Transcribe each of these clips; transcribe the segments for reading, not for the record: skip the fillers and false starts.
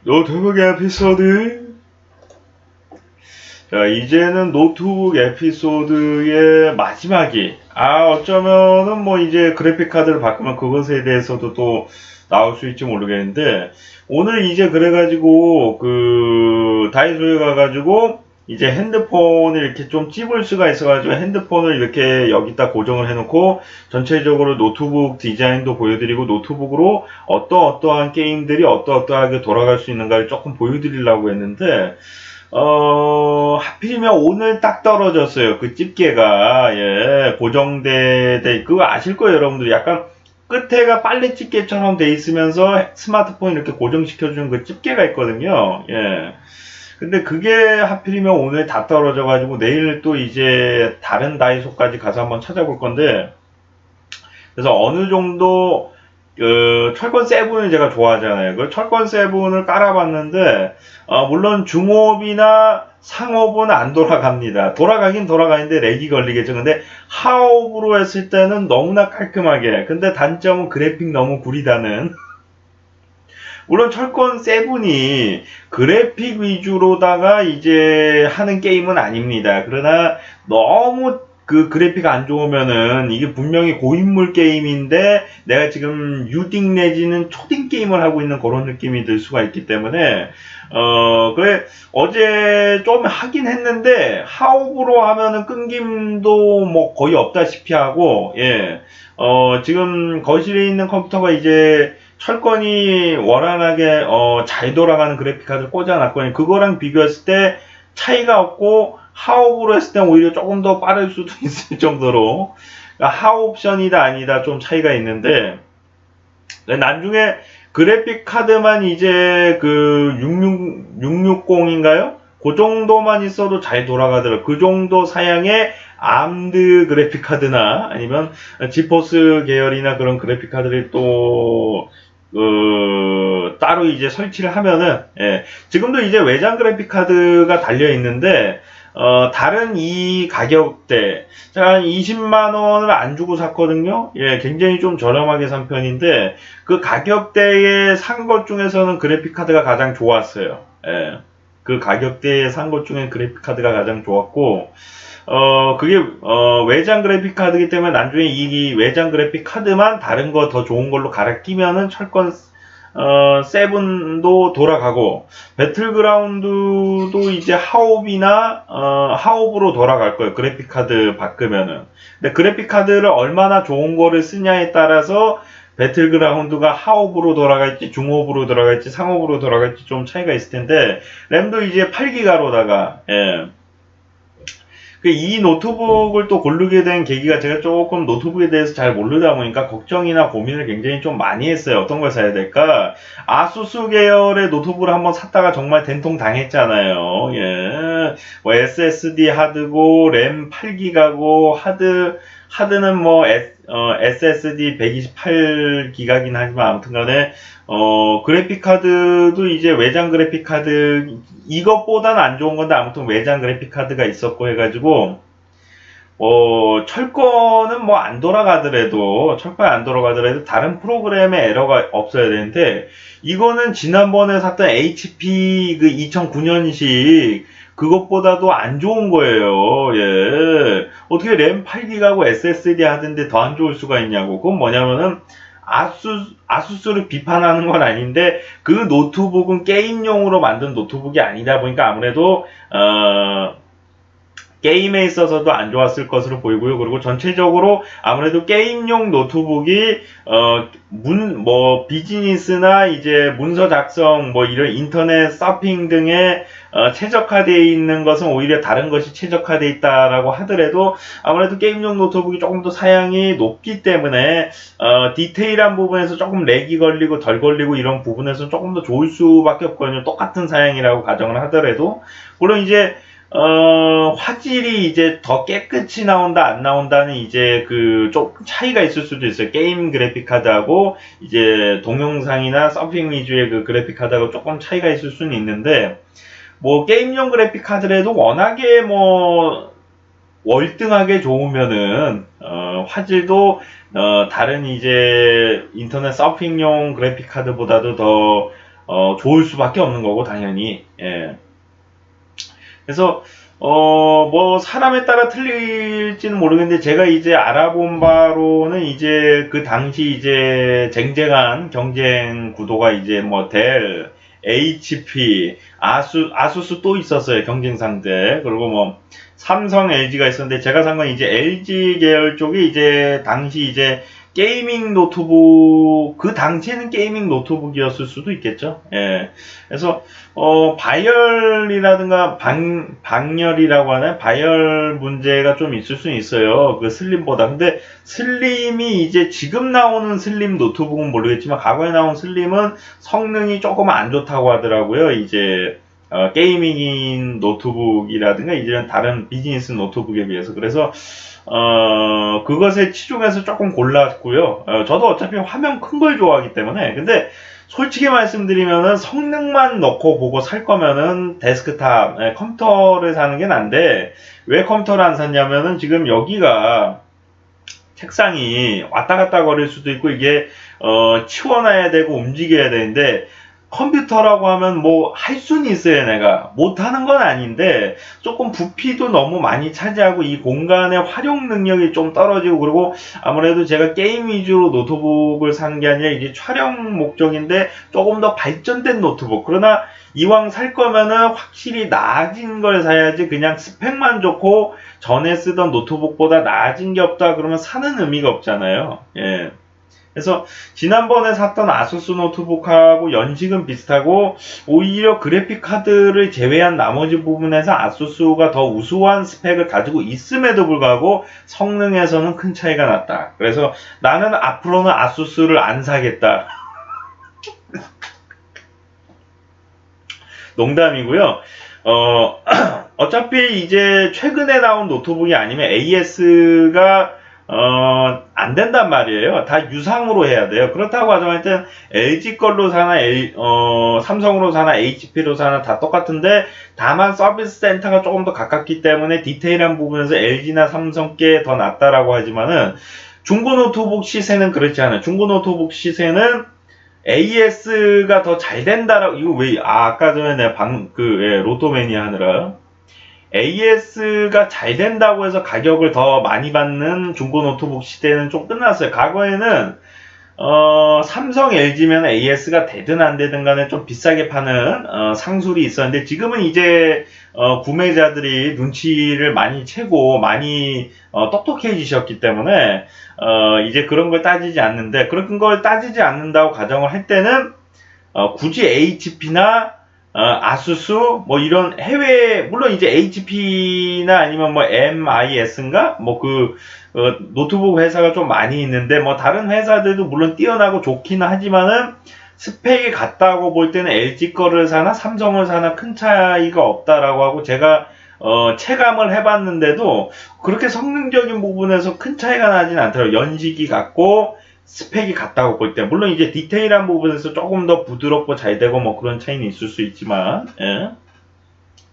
노트북 에피소드. 자, 이제는 노트북 에피소드의 마지막이, 어쩌면은 뭐 이제 그래픽 카드를 바꾸면 그것에 대해서도 또 나올 수 있지 모르겠는데, 오늘 이제 그래가지고 다이소에 가가지고 이제 핸드폰을 이렇게 좀 찝을 수가 있어가지고 핸드폰을 이렇게 여기다 고정을 해놓고 전체적으로 노트북 디자인도 보여드리고 노트북으로 어떠한 게임들이 어떠하게 돌아갈 수 있는가를 조금 보여드리려고 했는데, 하필이면 오늘 딱 떨어졌어요. 그 집게가, 예, 그거 아실 거예요, 여러분들. 약간 끝에가 빨래 집게처럼 돼 있으면서 스마트폰 이렇게 고정시켜주는 그 집게가 있거든요. 예. 근데 그게 하필이면 오늘 다 떨어져가지고 내일 또 이제 다른 다이소까지 가서 한번 찾아볼 건데, 그래서 어느 정도 철권 세븐을 제가 좋아하잖아요. 그 철권 세븐을 깔아봤는데, 물론 중옵이나 상옵은 안 돌아갑니다. 돌아가긴 돌아가는데 렉이 걸리겠죠. 근데 하옵으로 했을 때는 너무나 깔끔하게. 근데 단점은 그래픽 너무 구리다는. 물론 철권 세븐이 그래픽 위주로다가 이제 하는 게임은 아닙니다. 그러나 너무 그래픽 안 좋으면은 이게 분명히 고인물 게임인데 내가 지금 유딩 내지는 초딩 게임을 하고 있는 그런 느낌이 들 수가 있기 때문에 그래 어제 좀 하긴 했는데 하옵으로 하면은 끊김도 뭐 거의 없다시피 하고, 예, 지금 거실에 있는 컴퓨터가 이제 철권이 원활하게 잘 돌아가는 그래픽카드를 꽂아놨거든요. 그거랑 비교했을 때 차이가 없고 하옵으로 했을 때 오히려 조금 더 빠를 수도 있을 정도로, 그러니까 하옵션이다 아니다 좀 차이가 있는데, 나중에 그래픽 카드만 이제 660인가요? 그 정도만 있어도 잘 돌아가더라고요. 그 정도 사양의 암드 그래픽 카드나 아니면 지포스 계열이나 그런 그래픽 카드를 또 따로 이제 설치를 하면은, 예, 지금도 이제 외장 그래픽 카드가 달려 있는데, 다른 이 가격대, 제가 한 20만원을 안 주고 샀거든요. 예, 굉장히 좀 저렴하게 산 편인데, 그 가격대에 산 것 중에서는 그래픽 카드가 가장 좋았어요. 예, 그 가격대에 산 것 중에 그래픽 카드가 가장 좋았고, 그게, 외장 그래픽 카드이기 때문에 나중에 이 외장 그래픽 카드만 다른 거 더 좋은 걸로 갈아 끼면은 철권, 세븐도 돌아가고, 배틀그라운드도 이제 하옵으로 돌아갈 거예요. 그래픽 카드 바꾸면은. 근데 그래픽 카드를 얼마나 좋은 거를 쓰냐에 따라서 배틀그라운드가 하옵으로 돌아갈지, 중옵으로 돌아갈지, 상옵으로 돌아갈지 좀 차이가 있을 텐데, 램도 이제 8기가로다가, 예. 이 노트북을 또 고르게 된 계기가 제가 조금 노트북에 대해서 잘 모르다 보니까 걱정이나 고민을 굉장히 좀 많이 했어요. 어떤 걸 사야 될까? 아수스 계열의 노트북을 한번 샀다가 정말 된통 당했잖아요. 예. 뭐 SSD 하드고, 램 8기가고, 하드는 뭐 SSD 128기가긴 하지만 아무튼 간에 그래픽 카드도 이제 외장 그래픽 카드, 이것보다는 안 좋은 건데 아무튼 외장 그래픽 카드가 있었고 해가지고, 철권은 뭐 안 돌아가더라도, 철권이 안 돌아가더라도 다른 프로그램에 에러가 없어야 되는데, 이거는 지난번에 샀던 HP 2009년식 그것보다도 안 좋은 거예요. 예. 어떻게 램 8기가고 SSD 하던데 더 안 좋을 수가 있냐고. 그건 뭐냐면은, 아수스를 비판하는 건 아닌데, 그 노트북은 게임용으로 만든 노트북이 아니다 보니까 아무래도, 게임에 있어서도 안 좋았을 것으로 보이고요. 그리고 전체적으로 아무래도 게임용 노트북이 비즈니스나 이제 문서 작성, 뭐 이런 인터넷 서핑 등에 최적화되어 있는 것은 오히려 다른 것이 최적화되어 있다라고 하더라도 아무래도 게임용 노트북이 조금 더 사양이 높기 때문에 디테일한 부분에서 조금 렉이 걸리고 덜 걸리고 이런 부분에서 조금 더 좋을 수밖에 없거든요. 똑같은 사양이라고 가정을 하더라도. 물론 이제 화질이 이제 더 깨끗이 나온다, 안 나온다는 이제 좀 차이가 있을 수도 있어요. 게임 그래픽 카드하고, 이제 동영상이나 서핑 위주의 그 그래픽 카드하고 조금 차이가 있을 수는 있는데, 뭐, 게임용 그래픽 카드라도 워낙에 월등하게 좋으면은, 화질도, 다른 이제 인터넷 서핑용 그래픽 카드보다도 더, 좋을 수밖에 없는 거고, 당연히. 예. 그래서, 뭐, 사람에 따라 틀릴지는 모르겠는데, 제가 이제 알아본 바로는 이제 그 당시 이제 쟁쟁한 경쟁 구도가 이제 뭐, 델, HP, 아수스 또 있었어요. 경쟁 상대. 그리고 뭐, 삼성, LG가 있었는데, 제가 산 건 이제 LG 계열 쪽이 이제 당시 이제 게이밍 노트북, 그 당시에는 게이밍 노트북이었을 수도 있겠죠. 예. 그래서, 발열이라든가 방열이라고 하나요? 발열 문제가 좀 있을 수는 있어요. 그 슬림보다. 근데 슬림이 이제 지금 나오는 슬림 노트북은 모르겠지만, 과거에 나온 슬림은 성능이 조금 안 좋다고 하더라고요. 이제, 게이밍 노트북이라든가 이런 다른 비즈니스 노트북에 비해서. 그래서, 그것에 치중해서 조금 골랐고요. 저도 어차피 화면 큰 걸 좋아하기 때문에. 근데 솔직히 말씀드리면은 성능만 넣고 보고 살 거면은 데스크탑, 컴퓨터를 사는 게 난데, 왜 컴퓨터를 안 샀냐면은 지금 여기가 책상이 왔다 갔다 거릴 수도 있고, 이게, 치워놔야 되고 움직여야 되는데, 컴퓨터라고 하면 뭐 할 수는 있어요. 내가 못하는 건 아닌데 조금 부피도 너무 많이 차지하고 이 공간의 활용 능력이 좀 떨어지고, 그리고 아무래도 제가 게임 위주로 노트북을 사는 게 아니라 이제 촬영 목적인데 조금 더 발전된 노트북. 그러나 이왕 살 거면은 확실히 나아진 걸 사야지, 그냥 스펙만 좋고 전에 쓰던 노트북보다 나아진 게 없다 그러면 사는 의미가 없잖아요. 예. 그래서 지난번에 샀던 아수스 노트북하고 연식은 비슷하고, 오히려 그래픽 카드를 제외한 나머지 부분에서 아수스가 더 우수한 스펙을 가지고 있음에도 불구하고 성능에서는 큰 차이가 났다. 그래서 나는 앞으로는 아수스를 안 사겠다. 농담이고요. 어차피 이제 최근에 나온 노트북이 아니면 AS가 안 된단 말이에요. 다 유상으로 해야 돼요. 그렇다고 하자면 일단 LG 걸로 사나, 삼성으로 사나, HP로 사나 다 똑같은데, 다만 서비스 센터가 조금 더 가깝기 때문에 디테일한 부분에서 LG나 삼성께 더 낫다라고 하지만은, 중고 노트북 시세는 그렇지 않아요. 중고 노트북 시세는 AS가 더 잘 된다라고, 이거 왜, 아까 전에 내가 로또매니아 하느라, AS가 잘 된다고 해서 가격을 더 많이 받는 중고 노트북 시대는 좀 끝났어요. 과거에는 삼성, LG면 AS가 되든 안 되든 간에 좀 비싸게 파는 상술이 있었는데, 지금은 이제 구매자들이 눈치를 많이 채고 많이 똑똑해지셨기 때문에 이제 그런 걸 따지지 않는데, 그런 걸 따지지 않는다고 가정을 할 때는 굳이 HP나 아수스, 뭐 이런 해외, 물론 이제 HP나 아니면 뭐 MIS인가? 뭐 노트북 회사가 좀 많이 있는데, 뭐 다른 회사들도 물론 뛰어나고 좋기는 하지만은 스펙이 같다고 볼 때는 LG 거를 사나 삼성을 사나 큰 차이가 없다라고 하고, 제가 체감을 해봤는데도 그렇게 성능적인 부분에서 큰 차이가 나진 않더라고요. 연식이 같고 스펙이 같다고 볼 때, 물론 이제 디테일한 부분에서 조금 더 부드럽고 잘 되고 뭐 그런 차이는 있을 수 있지만, 예.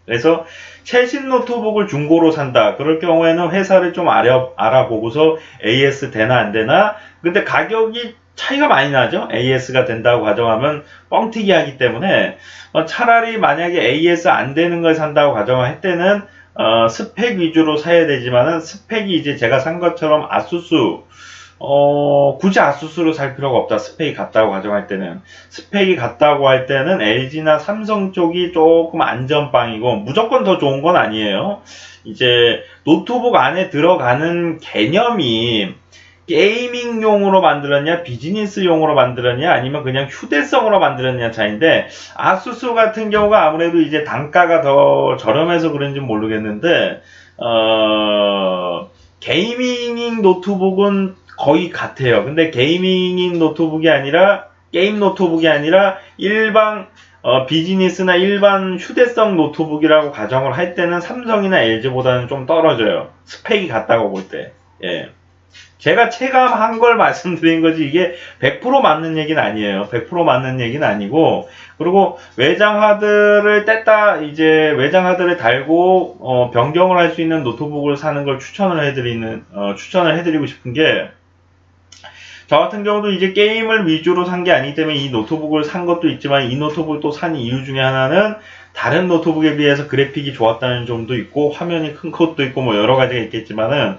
그래서 최신 노트북을 중고로 산다 그럴 경우에는 회사를 좀 알아보고서 AS 되나 안 되나. 근데 가격이 차이가 많이 나죠. AS가 된다고 가정하면 뻥튀기 하기 때문에, 차라리 만약에 AS 안 되는 걸 산다고 가정할 때는 스펙 위주로 사야 되지만은, 스펙이 이제 제가 산 것처럼 아수스, 굳이 아수스로 살 필요가 없다. 스펙이 같다고 가정할 때는. 스펙이 같다고 할 때는 LG나 삼성 쪽이 조금 안전빵이고, 무조건 더 좋은 건 아니에요. 이제 노트북 안에 들어가는 개념이 게이밍용으로 만들었냐, 비즈니스용으로 만들었냐, 아니면 그냥 휴대성으로 만들었냐 차이인데, 아수스 같은 경우가 아무래도 이제 단가가 더 저렴해서 그런지 모르겠는데, 게이밍 노트북은 거의 같아요. 근데 게이밍 노트북이 아니라, 게임 노트북이 아니라 일반 비즈니스나 일반 휴대성 노트북이라고 가정을 할 때는 삼성이나 LG보다는 좀 떨어져요. 스펙이 같다고 볼 때. 예. 제가 체감한 걸 말씀드린 거지, 이게 100% 맞는 얘기는 아니에요. 100% 맞는 얘기는 아니고, 그리고 외장 하드를 외장 하드를 달고 변경을 할 수 있는 노트북을 사는 걸 추천을 해드리고 싶은 게, 저 같은 경우도 이제 게임을 위주로 산 게 아니기 때문에 이 노트북을 산 것도 있지만 이 노트북을 또 산 이유 중에 하나는 다른 노트북에 비해서 그래픽이 좋았다는 점도 있고 화면이 큰 것도 있고 뭐 여러 가지가 있겠지만은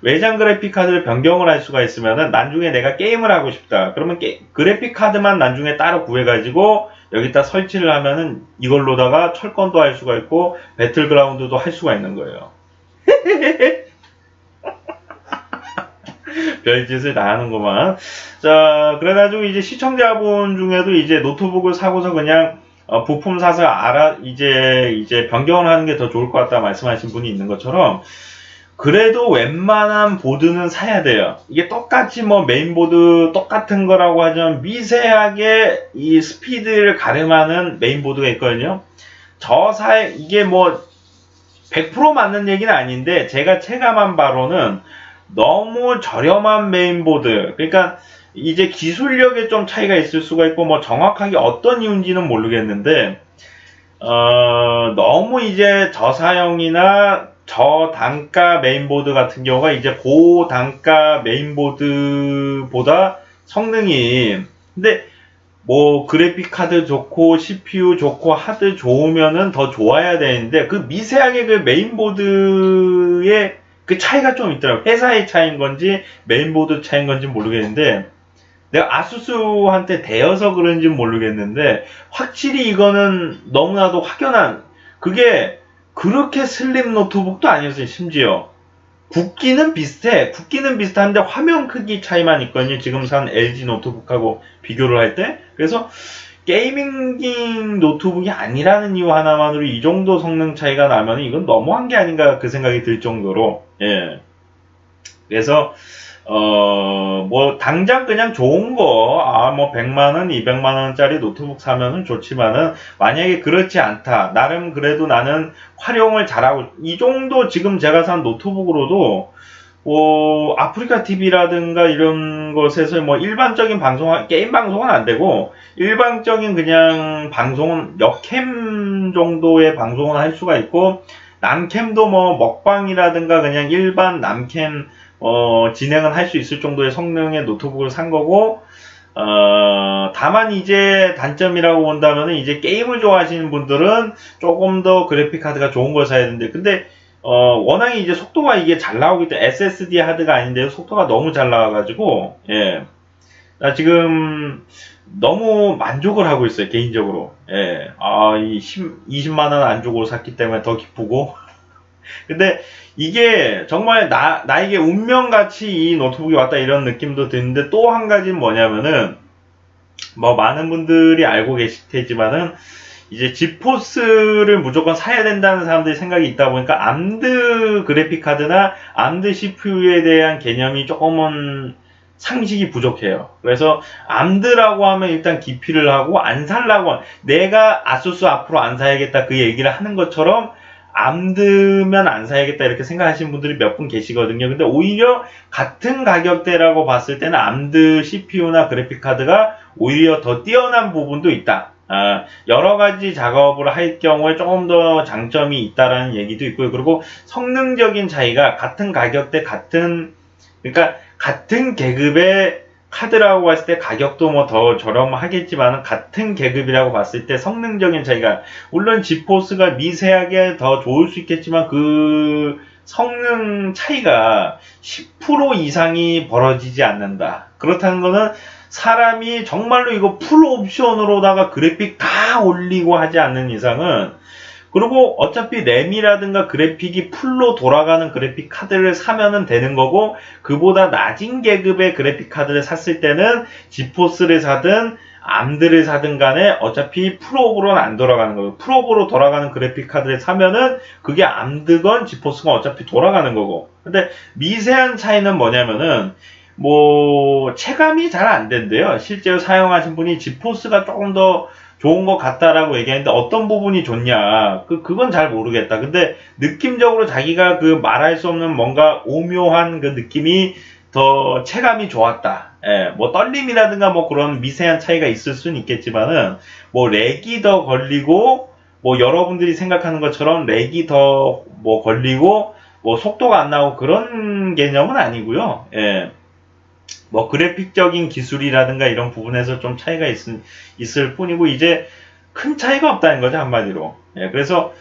외장 그래픽 카드를 변경을 할 수가 있으면은 나중에 내가 게임을 하고 싶다. 그러면 그래픽 카드만 나중에 따로 구해가지고 여기다 설치를 하면은 이걸로다가 철권도 할 수가 있고 배틀그라운드도 할 수가 있는 거예요. 별짓을 다 하는구만. 자, 그래가지고 이제 시청자분 중에도 이제 노트북을 사고서 그냥 부품 사서 이제 변경을 하는 게 더 좋을 것 같다 말씀하신 분이 있는 것처럼 그래도 웬만한 보드는 사야 돼요. 이게 똑같이 뭐 메인보드 똑같은 거라고 하지만 미세하게 이 스피드를 가름하는 메인보드가 있거든요. 이게 뭐 100% 맞는 얘기는 아닌데 제가 체감한 바로는 너무 저렴한 메인보드, 그러니까 이제 기술력에 좀 차이가 있을 수가 있고 뭐 정확하게 어떤 이유인지는 모르겠는데 너무 이제 저사양이나 저단가 메인보드 같은 경우가 이제 고단가 메인보드보다 성능이 근데 뭐 그래픽 카드 좋고 CPU 좋고 하드 좋으면은 더 좋아야 되는데 그 미세하게 그 메인보드의 그 차이가 좀 있더라고요. 회사의 차이인 건지 메인보드 차이인 건지 모르겠는데 내가 아수스한테 대여서 그런지 모르겠는데 확실히 이거는 너무나도 확연한 그게 그렇게 슬림 노트북도 아니었어요. 심지어 굵기는 비슷한데 화면 크기 차이만 있거든요. 지금 산 LG 노트북하고 비교를 할 때. 그래서 게이밍 노트북이 아니라는 이유 하나만으로 이 정도 성능 차이가 나면 이건 너무한 게 아닌가 그 생각이 들 정도로 예. 그래서 뭐 당장 그냥 좋은 거 뭐 100만원 200만원짜리 노트북 사면은 좋지만은 만약에 그렇지 않다 나름 그래도 나는 활용을 잘하고 이 정도 지금 제가 산 노트북으로도 아프리카 TV라든가 이런 것에서 뭐 일반적인 게임 방송은 안 되고 일반적인 그냥 방송은 역캠 정도의 방송은 할 수가 있고 남캠도 뭐 먹방이라든가 그냥 일반 남캠 진행은 할 수 있을 정도의 성능의 노트북을 산 거고 다만 이제 단점이라고 본다면은 이제 게임을 좋아하시는 분들은 조금 더 그래픽 카드가 좋은 걸 사야 되는데 근데 워낙에 이제 속도가 이게 잘 나오기 때문에 SSD 하드가 아닌데요. 속도가 너무 잘 나와가지고, 예. 나 지금 너무 만족을 하고 있어요. 개인적으로. 예. 20만원 안 주고 샀기 때문에 더 기쁘고. 근데 이게 정말 나에게 운명같이 이 노트북이 왔다 이런 느낌도 드는데 또 한 가지는 뭐냐면은, 뭐 많은 분들이 알고 계실 테지만은, 이제 지포스를 무조건 사야 된다는 사람들이 생각이 있다 보니까 암드 그래픽 카드나 암드 CPU에 대한 개념이 조금은 상식이 부족해요. 그래서 암드라고 하면 일단 기피를 하고 안 살라고 내가 아수스 앞으로 안 사야겠다 그 얘기를 하는 것처럼 암드면 안 사야겠다 이렇게 생각하시는 분들이 몇 분 계시거든요. 근데 오히려 같은 가격대라고 봤을 때는 암드 CPU나 그래픽 카드가 오히려 더 뛰어난 부분도 있다. 여러 가지 작업을 할 경우에 조금 더 장점이 있다라는 얘기도 있고요. 그리고 성능적인 차이가 같은 가격대 그러니까 같은 계급의 카드라고 했을 때 가격도 뭐 더 저렴하겠지만 같은 계급이라고 봤을 때 성능적인 차이가 물론 지포스가 미세하게 더 좋을 수 있겠지만 그 성능 차이가 10% 이상이 벌어지지 않는다. 그렇다는 거는 사람이 정말로 이거 풀 옵션으로다가 그래픽 다 올리고 하지 않는 이상은 그리고 어차피 램이라든가 그래픽이 풀로 돌아가는 그래픽 카드를 사면은 되는 거고 그보다 낮은 계급의 그래픽 카드를 샀을 때는 지포스를 사든 암드를 사든 간에 어차피 풀옵으로는 안 돌아가는 거고 풀옵으로 돌아가는 그래픽 카드를 사면은 그게 암드건 지포스건 어차피 돌아가는 거고 근데 미세한 차이는 뭐냐면은 뭐 체감이 잘 안 된대요. 실제로 사용하신 분이 지포스가 조금 더 좋은 것 같다라고 얘기하는데 어떤 부분이 좋냐 그건 잘 모르겠다. 근데 느낌적으로 자기가 그 말할 수 없는 뭔가 오묘한 그 느낌이 더 체감이 좋았다. 예, 뭐 떨림이라든가 뭐 그런 미세한 차이가 있을 수는 있겠지만은 뭐 렉이 더 걸리고 뭐 여러분들이 생각하는 것처럼 렉이 더 뭐 걸리고 뭐 속도가 안 나오고 그런 개념은 아니고요. 예. 뭐 그래픽적인 기술이라든가 이런 부분에서 좀 차이가 있을 뿐이고 이제 큰 차이가 없다는 거죠, 한마디로. 예, 그래서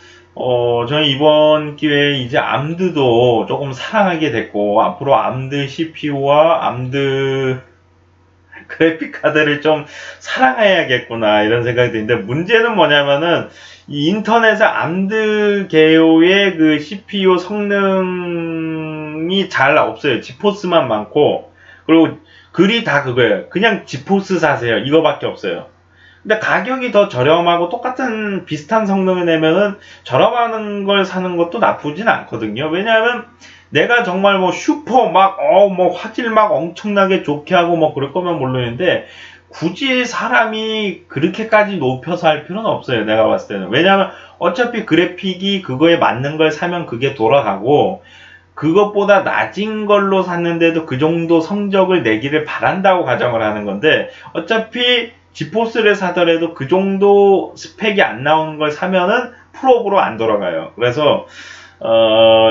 저는 이번 기회에 이제 암드도 조금 사랑하게 됐고 앞으로 암드 CPU와 암드 그래픽 카드를 좀 사랑해야겠구나 이런 생각이 드는데 문제는 뭐냐면은 이 인터넷에 암드 계열의 그 CPU 성능이 잘 없어요. 지포스만 많고 그리고 글이 다 그거예요. 그냥 지포스 사세요. 이거밖에 없어요. 근데 가격이 더 저렴하고 똑같은 비슷한 성능을 내면은 저렴한 걸 사는 것도 나쁘진 않거든요. 왜냐하면 내가 정말 뭐 슈퍼 뭐 화질 막 엄청나게 좋게 하고 뭐 그럴 거면 모르는데 굳이 사람이 그렇게까지 높여서 할 필요는 없어요. 내가 봤을 때는. 왜냐하면 어차피 그래픽이 그거에 맞는 걸 사면 그게 돌아가고 그것보다 낮은 걸로 샀는데도 그 정도 성적을 내기를 바란다고 가정을 하는 건데 어차피 지포스를 사더라도 그 정도 스펙이 안 나오는 걸 사면은 풀업으로 안 돌아가요. 그래서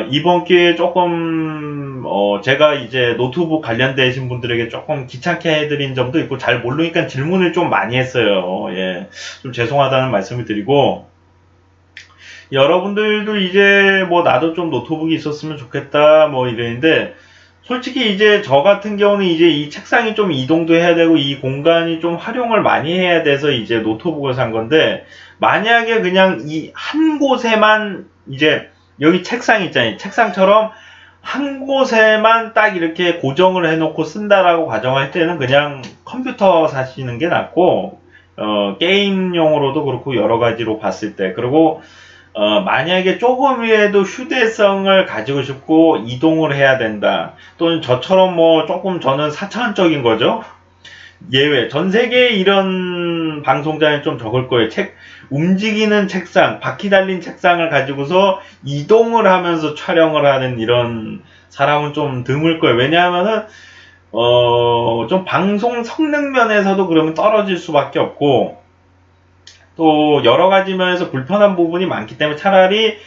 이번 기회에 조금 제가 이제 노트북 관련되신 분들에게 조금 귀찮게 해드린 점도 있고 잘 모르니까 질문을 좀 많이 했어요. 예, 좀 죄송하다는 말씀을 드리고 여러분들도 이제 뭐 나도 좀 노트북이 있었으면 좋겠다 뭐 이랬는데 솔직히 이제 저 같은 경우는 이제 이 책상이 좀 이동도 해야 되고 이 공간이 좀 활용을 많이 해야 돼서 이제 노트북을 산 건데 만약에 그냥 이 한 곳에만 이제 여기 책상 있잖아요. 책상처럼 한 곳에만 딱 이렇게 고정을 해놓고 쓴다라고 가정할 때는 그냥 컴퓨터 사시는 게 낫고 게임용으로도 그렇고 여러 가지로 봤을 때 그리고 만약에 조금이라도 휴대성을 가지고 싶고 이동을 해야 된다. 또는 저처럼 뭐 조금 저는 4차원적인 거죠. 예외. 전 세계에 이런 방송자는 좀 적을 거예요. 움직이는 책상, 바퀴 달린 책상을 가지고서 이동을 하면서 촬영을 하는 이런 사람은 좀 드물 거예요. 왜냐하면은, 좀 방송 성능 면에서도 그러면 떨어질 수밖에 없고, 또 여러 가지 면에서 불편한 부분이 많기 때문에 차라리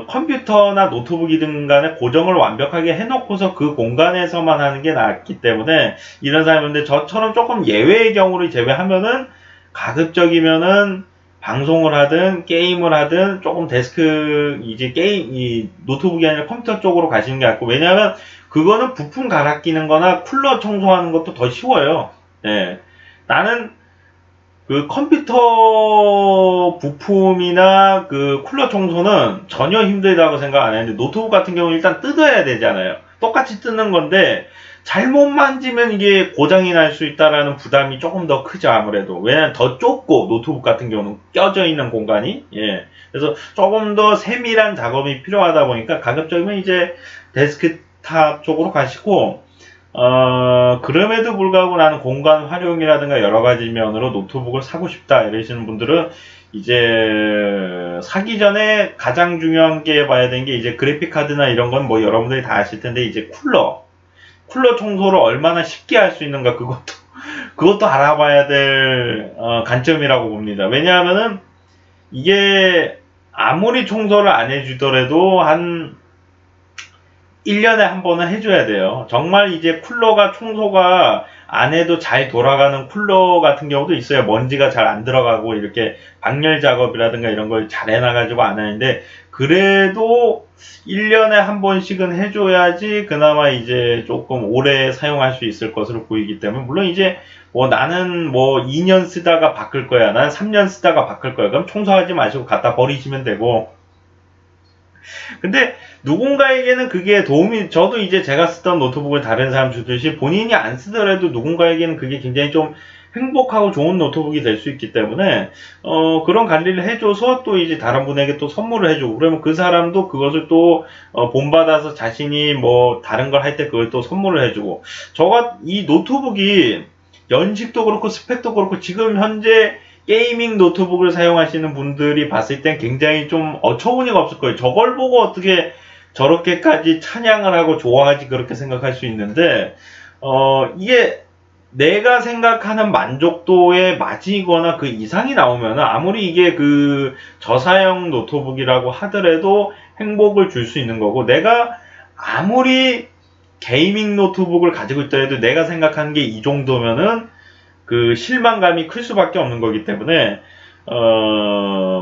컴퓨터나 노트북이든 간에 고정을 완벽하게 해놓고서 그 공간에서만 하는 게 낫기 때문에 이런 사람인데 저처럼 조금 예외의 경우를 제외하면은 가급적이면은 방송을 하든 게임을 하든 조금 데스크 이제 이 노트북이 아니라 컴퓨터 쪽으로 가시는 게 낫고 왜냐하면 그거는 부품 갈아 끼는 거나 쿨러 청소하는 것도 더 쉬워요. 예. 나는 그 컴퓨터 부품이나 그 쿨러 청소는 전혀 힘들다고 생각 안 했는데 노트북 같은 경우는 일단 뜯어야 되잖아요. 똑같이 뜯는 건데 잘못 만지면 이게 고장이 날 수 있다라는 부담이 조금 더 크죠 아무래도. 왜냐면 더 좁고 노트북 같은 경우는 껴져 있는 공간이 예. 그래서 조금 더 세밀한 작업이 필요하다 보니까 가급적이면 이제 데스크탑 쪽으로 가시고 그럼에도 불구하고 나는 공간 활용이라든가 여러 가지 면으로 노트북을 사고 싶다 이러시는 분들은 이제 사기 전에 가장 중요한 게 봐야 되는 게 이제 그래픽 카드나 이런 건 뭐 여러분들이 다 아실 텐데 이제 쿨러 청소를 얼마나 쉽게 할 수 있는가 그것도 알아봐야 될 관점이라고 봅니다. 왜냐하면은 이게 아무리 청소를 안 해주더라도 한 1년에 한 번은 해줘야 돼요. 정말 이제 쿨러가 청소가 안 해도 잘 돌아가는 쿨러 같은 경우도 있어요. 먼지가 잘 안 들어가고 이렇게 방열 작업이라든가 이런 걸 잘 해놔가지고 안 하는데 그래도 1년에 한 번씩은 해줘야지 그나마 이제 조금 오래 사용할 수 있을 것으로 보이기 때문에 물론 이제 뭐 나는 뭐 2년 쓰다가 바꿀 거야. 난 3년 쓰다가 바꿀 거야. 그럼 청소하지 마시고 갖다 버리시면 되고 근데 누군가에게는 그게 저도 이제 제가 쓰던 노트북을 다른 사람 주듯이 본인이 안 쓰더라도 누군가에게는 그게 굉장히 좀 행복하고 좋은 노트북이 될 수 있기 때문에 그런 관리를 해줘서 또 이제 다른 분에게 또 선물을 해주고 그러면 그 사람도 그것을 또 본받아서 자신이 뭐 다른 걸 할 때 그걸 또 선물을 해주고 이 노트북이 연식도 그렇고 스펙도 그렇고 지금 현재 게이밍 노트북을 사용하시는 분들이 봤을 땐 굉장히 좀 어처구니가 없을 거예요. 저걸 보고 어떻게 저렇게까지 찬양을 하고 좋아하지 그렇게 생각할 수 있는데 이게 내가 생각하는 만족도에 맞이거나 그 이상이 나오면 아무리 이게 그 저사양 노트북이라고 하더라도 행복을 줄 수 있는 거고 내가 아무리 게이밍 노트북을 가지고 있더라도 내가 생각하는 게 이 정도면은 그 실망감이 클 수밖에 없는 거기 때문에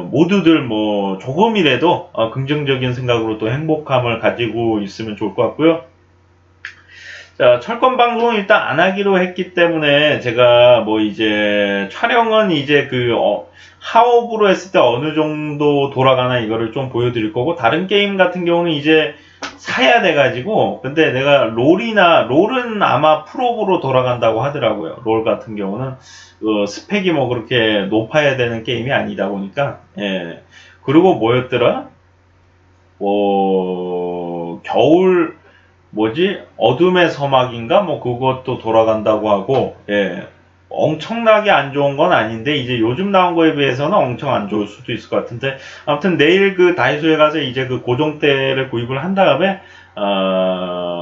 모두들 뭐 조금이라도 긍정적인 생각으로 또 행복함을 가지고 있으면 좋을 것 같고요. 자, 철권 방송은 일단 안 하기로 했기 때문에 제가 뭐 이제 촬영은 이제 그 하업으로 했을 때 어느 정도 돌아가나 이거를 좀 보여드릴 거고, 다른 게임 같은 경우는 이제 사야 돼가지고, 근데 내가 롤은 아마 풀업으로 돌아간다고 하더라고요. 롤 같은 경우는 스펙이 뭐 그렇게 높아야 되는 게임이 아니다 보니까. 예. 그리고 뭐였더라? 겨울 어둠의 서막인가 뭐 그것도 돌아간다고 하고, 예. 엄청나게 안 좋은 건 아닌데 이제 요즘 나온 거에 비해서는 엄청 안 좋을 수도 있을 것 같은데, 아무튼 내일 그 다이소에 가서 이제 그 고정대를 구입을 한 다음에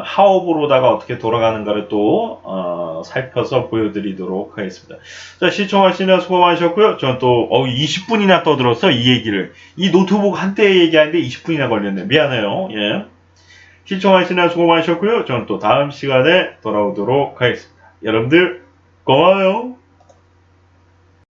하업으로다가 어떻게 돌아가는가를 또 살펴서 보여드리도록 하겠습니다. 자, 시청하시느라 수고 많으셨고요. 저는 또 20분이나 떠들었어 이 얘기를. 이 노트북 한때 얘기하는데 20분이나 걸렸네. 미안해요. 예. 시청하시느라 수고 많으셨고요. 저는 또 다음 시간에 돌아오도록 하겠습니다. 여러분들 고마워요.